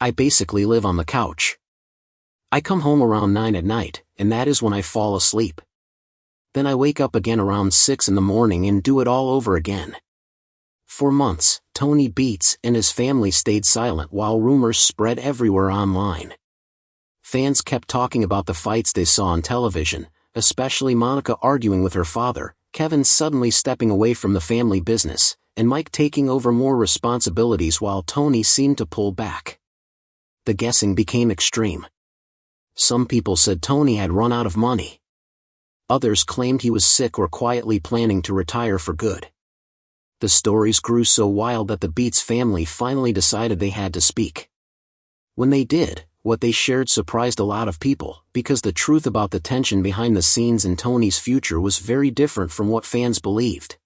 I basically live on the couch. I come home around 9 at night, and that is when I fall asleep. Then I wake up again around 6 in the morning and do it all over again. For months, Tony Beets and his family stayed silent while rumors spread everywhere online. Fans kept talking about the fights they saw on television, especially Monica arguing with her father, Kevin suddenly stepping away from the family business, and Mike taking over more responsibilities while Tony seemed to pull back. The guessing became extreme. Some people said Tony had run out of money. Others claimed he was sick or quietly planning to retire for good. The stories grew so wild that the Beets family finally decided they had to speak. When they did, what they shared surprised a lot of people, because the truth about the tension behind the scenes in Tony's future was very different from what fans believed.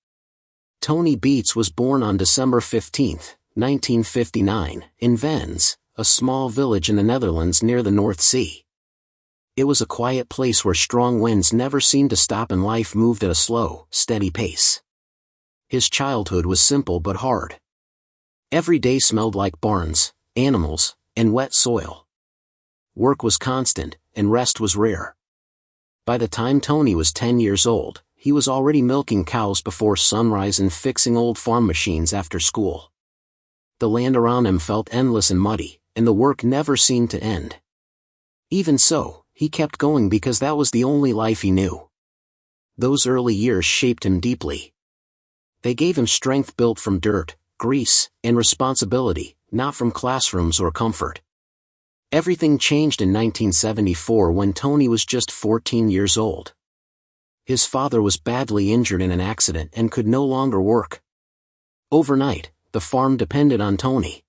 Tony Beets was born on December 15, 1959, in Vens, a small village in the Netherlands near the North Sea. It was a quiet place where strong winds never seemed to stop and life moved at a slow, steady pace. His childhood was simple but hard. Every day smelled like barns, animals, and wet soil. Work was constant, and rest was rare. By the time Tony was 10 years old, he was already milking cows before sunrise and fixing old farm machines after school. The land around him felt endless and muddy, and the work never seemed to end. Even so, he kept going because that was the only life he knew. Those early years shaped him deeply. They gave him strength built from dirt, grease, and responsibility, not from classrooms or comfort. Everything changed in 1974 when Tony was just 14 years old. His father was badly injured in an accident and could no longer work. Overnight, the farm depended on Tony.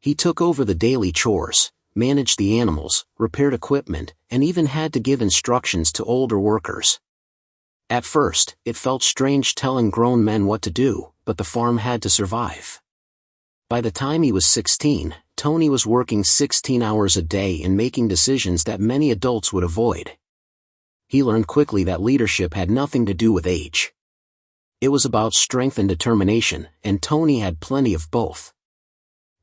He took over the daily chores, managed the animals, repaired equipment, and even had to give instructions to older workers. At first, it felt strange telling grown men what to do, but the farm had to survive. By the time he was 16, Tony was working 16 hours a day and making decisions that many adults would avoid. He learned quickly that leadership had nothing to do with age. It was about strength and determination, and Tony had plenty of both.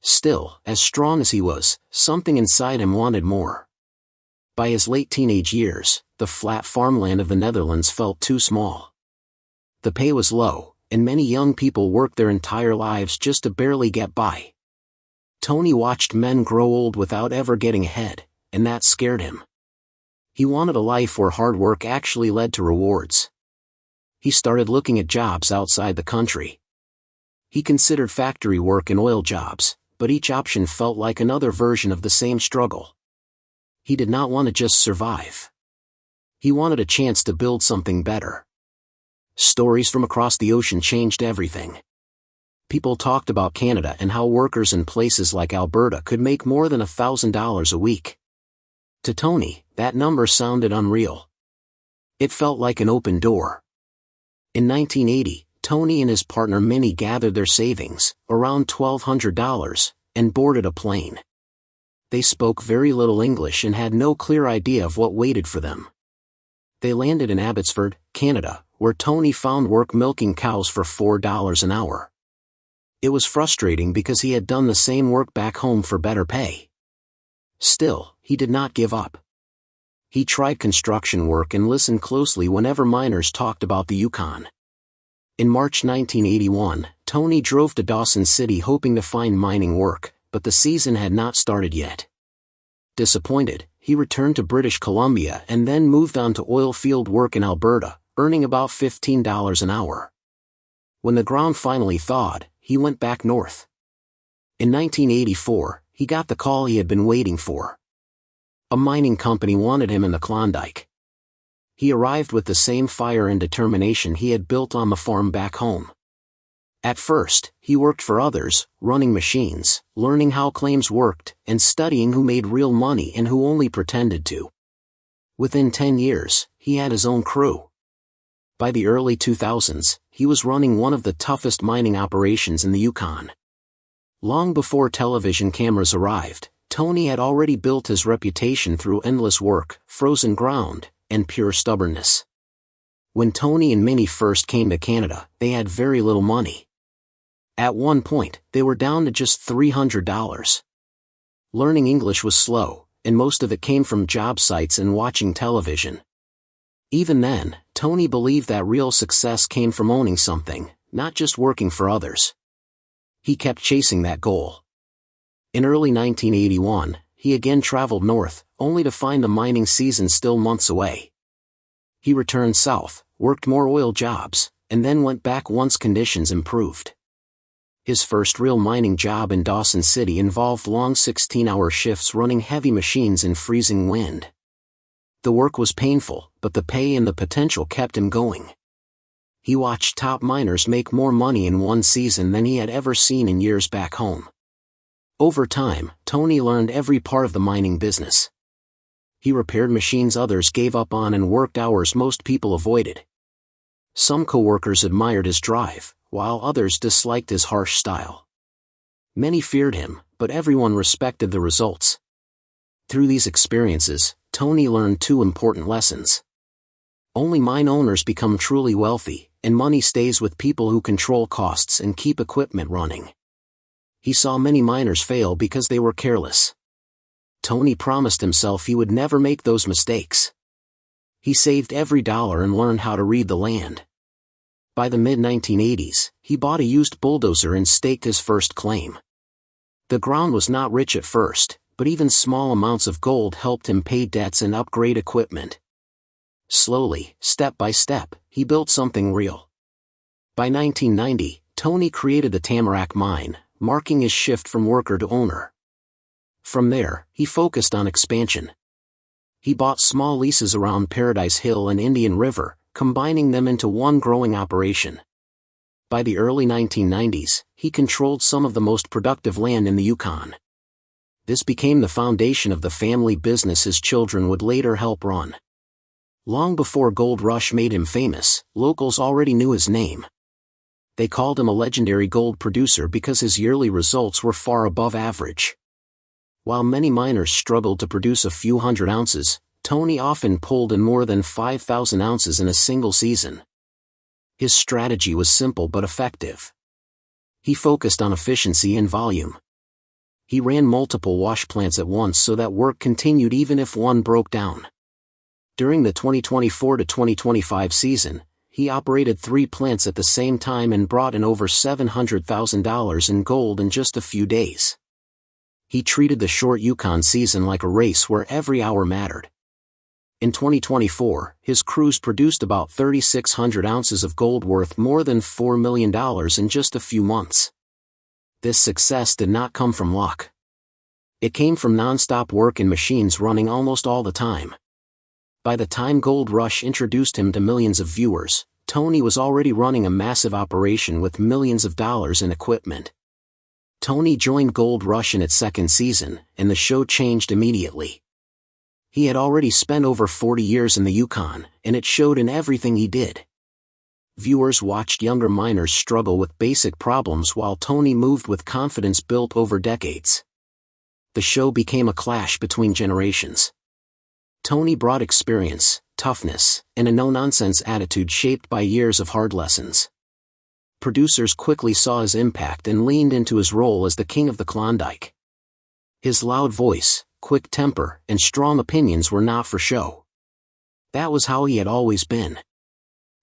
Still, as strong as he was, something inside him wanted more. By his late teenage years, the flat farmland of the Netherlands felt too small. The pay was low, and many young people worked their entire lives just to barely get by. Tony watched men grow old without ever getting ahead, and that scared him. He wanted a life where hard work actually led to rewards. He started looking at jobs outside the country. He considered factory work and oil jobs, but each option felt like another version of the same struggle. He did not want to just survive. He wanted a chance to build something better. Stories from across the ocean changed everything. People talked about Canada and how workers in places like Alberta could make more than $1,000 a week. To Tony, that number sounded unreal. It felt like an open door. In 1980, Tony and his partner Minnie gathered their savings, around $1,200, and boarded a plane. They spoke very little English and had no clear idea of what waited for them. They landed in Abbotsford, Canada, where Tony found work milking cows for $4 an hour. It was frustrating because he had done the same work back home for better pay. Still, he did not give up. He tried construction work and listened closely whenever miners talked about the Yukon. In March 1981, Tony drove to Dawson City hoping to find mining work, but the season had not started yet. Disappointed, he returned to British Columbia and then moved on to oil field work in Alberta, earning about $15 an hour. When the ground finally thawed, he went back north. In 1984, he got the call he had been waiting for. A mining company wanted him in the Klondike. He arrived with the same fire and determination he had built on the farm back home. At first, he worked for others, running machines, learning how claims worked, and studying who made real money and who only pretended to. Within 10 years, he had his own crew. By the early 2000s, he was running one of the toughest mining operations in the Yukon. Long before television cameras arrived, Tony had already built his reputation through endless work, frozen ground, and pure stubbornness. When Tony and Minnie first came to Canada, they had very little money. At one point, they were down to just $300. Learning English was slow, and most of it came from job sites and watching television. Even then, Tony believed that real success came from owning something, not just working for others. He kept chasing that goal. In early 1981, he again traveled north, only to find the mining season still months away. He returned south, worked more oil jobs, and then went back once conditions improved. His first real mining job in Dawson City involved long 16-hour shifts running heavy machines in freezing wind. The work was painful, but the pay and the potential kept him going. He watched top miners make more money in one season than he had ever seen in years back home. Over time, Tony learned every part of the mining business. He repaired machines others gave up on and worked hours most people avoided. Some coworkers admired his drive, while others disliked his harsh style. Many feared him, but everyone respected the results. Through these experiences, Tony learned two important lessons. Only mine owners become truly wealthy, and money stays with people who control costs and keep equipment running. He saw many miners fail because they were careless. Tony promised himself he would never make those mistakes. He saved every dollar and learned how to read the land. By the mid-1980s, he bought a used bulldozer and staked his first claim. The ground was not rich at first, but even small amounts of gold helped him pay debts and upgrade equipment. Slowly, step by step, he built something real. By 1990, Tony created the Tamarack Mine, marking his shift from worker to owner. From there, he focused on expansion. He bought small leases around Paradise Hill and Indian River, combining them into one growing operation. By the early 1990s, he controlled some of the most productive land in the Yukon. This became the foundation of the family business his children would later help run. Long before Gold Rush made him famous, locals already knew his name. They called him a legendary gold producer because his yearly results were far above average. While many miners struggled to produce a few hundred ounces, Tony often pulled in more than 5,000 ounces in a single season. His strategy was simple but effective. He focused on efficiency and volume. He ran multiple wash plants at once so that work continued even if one broke down. During the 2024 to 2025 season, he operated 3 plants at the same time and brought in over $700,000 in gold in just a few days. He treated the short Yukon season like a race where every hour mattered. In 2024, his crews produced about 3,600 ounces of gold worth more than $4 million in just a few months. This success did not come from luck. It came from non-stop work and machines running almost all the time. By the time Gold Rush introduced him to millions of viewers, Tony was already running a massive operation with millions of dollars in equipment. Tony joined Gold Rush in its second season, and the show changed immediately. He had already spent over 40 years in the Yukon, and it showed in everything he did. Viewers watched younger miners struggle with basic problems while Tony moved with confidence built over decades. The show became a clash between generations. Tony brought experience, toughness, and a no-nonsense attitude shaped by years of hard lessons. Producers quickly saw his impact and leaned into his role as the king of the Klondike. His loud voice, quick temper, and strong opinions were not for show. That was how he had always been.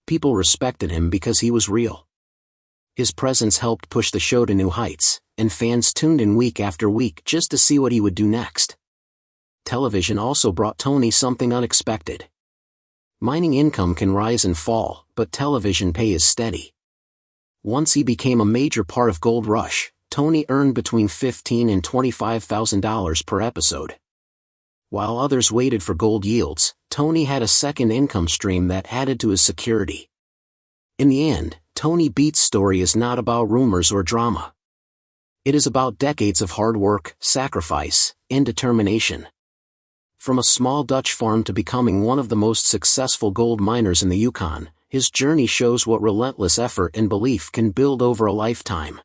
People respected him because he was real. His presence helped push the show to new heights, and fans tuned in week after week just to see what he would do next. Television also brought Tony something unexpected. Mining income can rise and fall, but television pay is steady. Once he became a major part of Gold Rush, Tony earned between $15,000 and $25,000 per episode. While others waited for gold yields, Tony had a second income stream that added to his security. In the end, Tony Beets' story is not about rumors or drama. It is about decades of hard work, sacrifice, and determination. From a small Dutch farm to becoming one of the most successful gold miners in the Yukon, his journey shows what relentless effort and belief can build over a lifetime.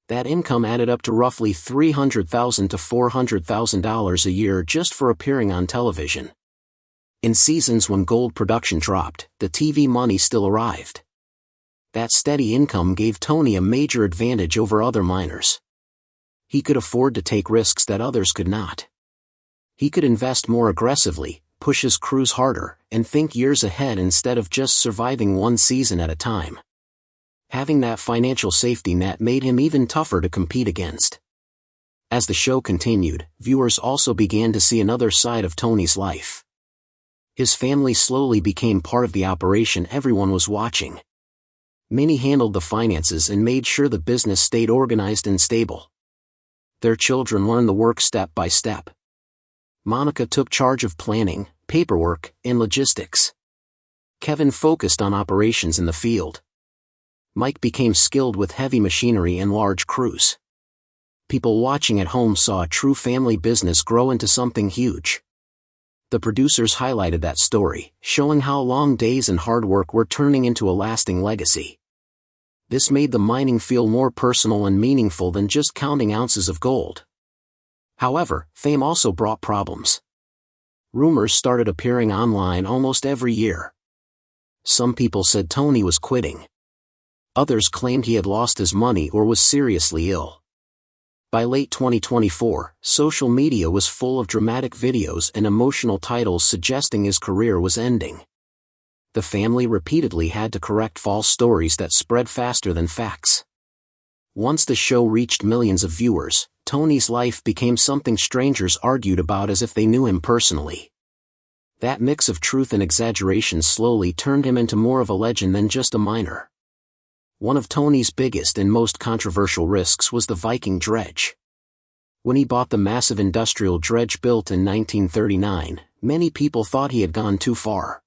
That income added up to roughly $300,000 to $400,000 a year just for appearing on television. In seasons when gold production dropped, the TV money still arrived. That steady income gave Tony a major advantage over other miners. He could afford to take risks that others could not. He could invest more aggressively, push his crews harder, and think years ahead instead of just surviving one season at a time. Having that financial safety net made him even tougher to compete against. As the show continued, viewers also began to see another side of Tony's life. His family slowly became part of the operation everyone was watching. Many handled the finances and made sure the business stayed organized and stable. Their children learned the work step by step. Monica took charge of planning, paperwork, and logistics. Kevin focused on operations in the field. Mike became skilled with heavy machinery and large crews. People watching at home saw a true family business grow into something huge. The producers highlighted that story, showing how long days and hard work were turning into a lasting legacy. This made the mining feel more personal and meaningful than just counting ounces of gold. However, fame also brought problems. Rumors started appearing online almost every year. Some people said Tony was quitting. Others claimed he had lost his money or was seriously ill. By late 2024, social media was full of dramatic videos and emotional titles suggesting his career was ending. The family repeatedly had to correct false stories that spread faster than facts. Once the show reached millions of viewers, Tony's life became something strangers argued about as if they knew him personally. That mix of truth and exaggeration slowly turned him into more of a legend than just a miner. One of Tony's biggest and most controversial risks was the Viking Dredge. When he bought the massive industrial dredge built in 1939, many people thought he had gone too far.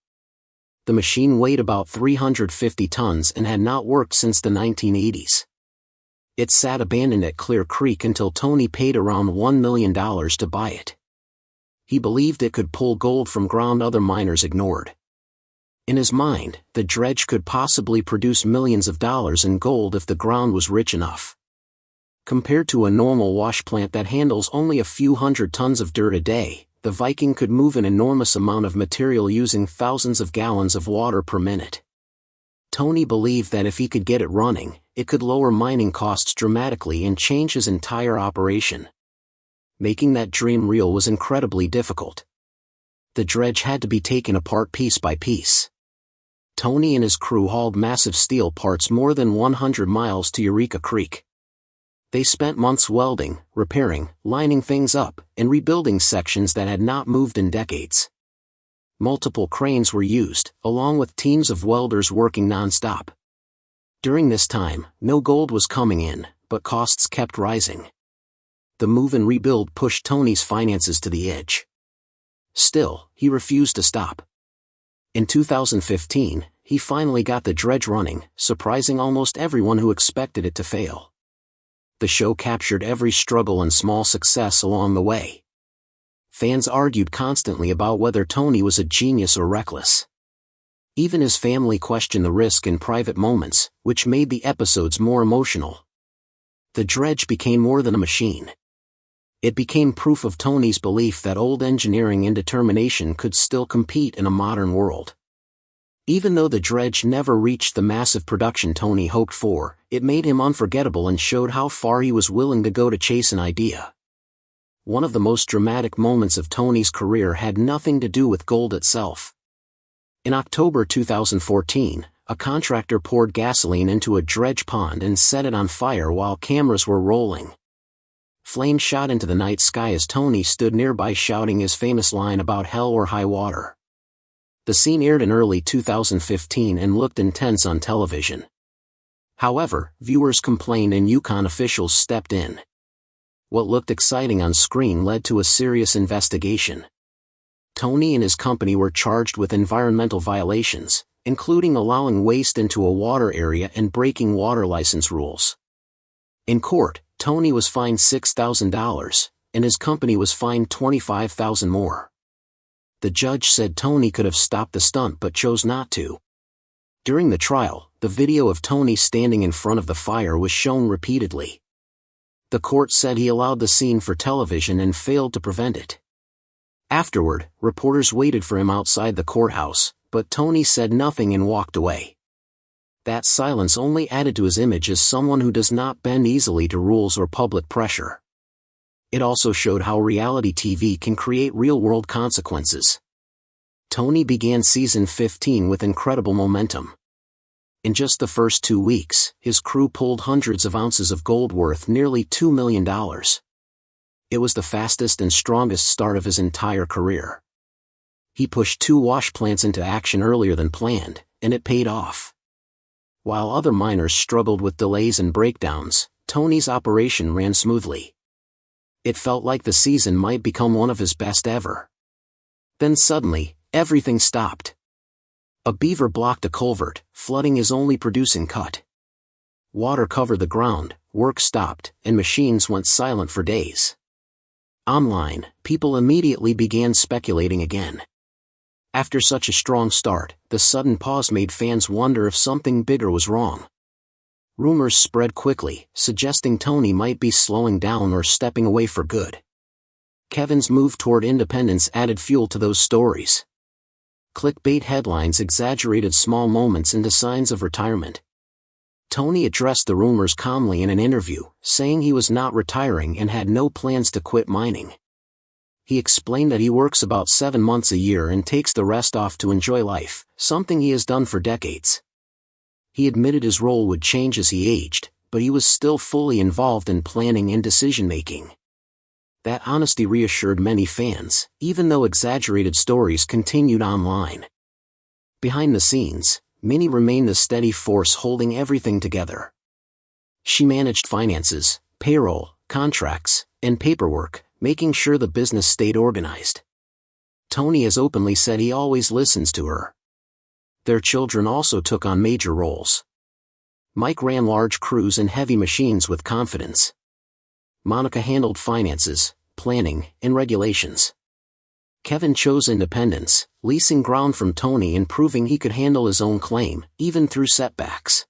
The machine weighed about 350 tons and had not worked since the 1980s. It sat abandoned at Clear Creek until Tony paid around $1 million to buy it. He believed it could pull gold from ground other miners ignored. In his mind, the dredge could possibly produce millions of dollars in gold if the ground was rich enough. Compared to a normal wash plant that handles only a few hundred tons of dirt a day, the Viking could move an enormous amount of material using thousands of gallons of water per minute. Tony believed that if he could get it running, it could lower mining costs dramatically and change his entire operation. Making that dream real was incredibly difficult. The dredge had to be taken apart piece by piece. Tony and his crew hauled massive steel parts more than 100 miles to Eureka Creek. They spent months welding, repairing, lining things up, and rebuilding sections that had not moved in decades. Multiple cranes were used, along with teams of welders working non-stop. During this time, no gold was coming in, but costs kept rising. The move and rebuild pushed Tony's finances to the edge. Still, he refused to stop. In 2015, he finally got the dredge running, surprising almost everyone who expected it to fail. The show captured every struggle and small success along the way. Fans argued constantly about whether Tony was a genius or reckless. Even his family questioned the risk in private moments, which made the episodes more emotional. The dredge became more than a machine. It became proof of Tony's belief that old engineering and determination could still compete in a modern world. Even though the dredge never reached the massive production Tony hoped for, it made him unforgettable and showed how far he was willing to go to chase an idea. One of the most dramatic moments of Tony's career had nothing to do with gold itself. In October 2014, a contractor poured gasoline into a dredge pond and set it on fire while cameras were rolling. Flames shot into the night sky as Tony stood nearby shouting his famous line about hell or high water. The scene aired in early 2015 and looked intense on television. However, viewers complained and Yukon officials stepped in. What looked exciting on screen led to a serious investigation. Tony and his company were charged with environmental violations, including allowing waste into a water area and breaking water license rules. In court, Tony was fined $6,000, and his company was fined $25,000 more. The judge said Tony could have stopped the stunt but chose not to. During the trial, the video of Tony standing in front of the fire was shown repeatedly. The court said he allowed the scene for television and failed to prevent it. Afterward, reporters waited for him outside the courthouse, but Tony said nothing and walked away. That silence only added to his image as someone who does not bend easily to rules or public pressure. It also showed how reality TV can create real-world consequences. Tony began season 15 with incredible momentum. In just the first 2 weeks, his crew pulled hundreds of ounces of gold worth nearly $2 million. It was the fastest and strongest start of his entire career. He pushed 2 wash plants into action earlier than planned, and it paid off. While other miners struggled with delays and breakdowns, Tony's operation ran smoothly. It felt like the season might become one of his best ever. Then suddenly, everything stopped. A beaver blocked a culvert, flooding his only producing cut. Water covered the ground, work stopped, and machines went silent for days. Online, people immediately began speculating again. After such a strong start, the sudden pause made fans wonder if something bigger was wrong. Rumors spread quickly, suggesting Tony might be slowing down or stepping away for good. Kevin's move toward independence added fuel to those stories. Clickbait headlines exaggerated small moments into signs of retirement. Tony addressed the rumors calmly in an interview, saying he was not retiring and had no plans to quit mining. He explained that he works about 7 months a year and takes the rest off to enjoy life, something he has done for decades. He admitted his role would change as he aged, but he was still fully involved in planning and decision-making. That honesty reassured many fans, even though exaggerated stories continued online. Behind the scenes, Minnie remained the steady force holding everything together. She managed finances, payroll, contracts, and paperwork, making sure the business stayed organized. Tony has openly said he always listens to her. Their children also took on major roles. Mike ran large crews and heavy machines with confidence. Monica handled finances, planning, and regulations. Kevin chose independence, leasing ground from Tony and proving he could handle his own claim, even through setbacks.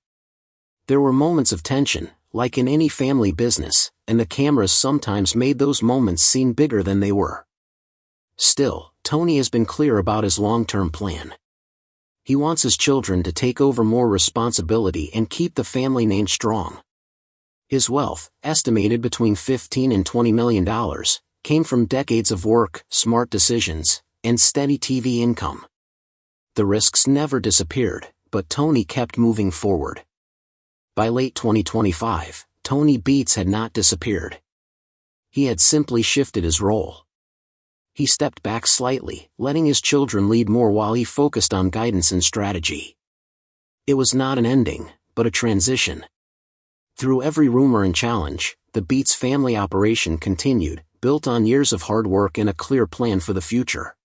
There were moments of tension, like in any family business, and the cameras sometimes made those moments seem bigger than they were. Still, Tony has been clear about his long-term plan. He wants his children to take over more responsibility and keep the family name strong. His wealth, estimated between $15 and $20 million, came from decades of work, smart decisions, and steady TV income. The risks never disappeared, but Tony kept moving forward. By late 2025, Tony Beets had not disappeared. He had simply shifted his role. He stepped back slightly, letting his children lead more while he focused on guidance and strategy. It was not an ending, but a transition. Through every rumor and challenge, the Beets family operation continued, built on years of hard work and a clear plan for the future.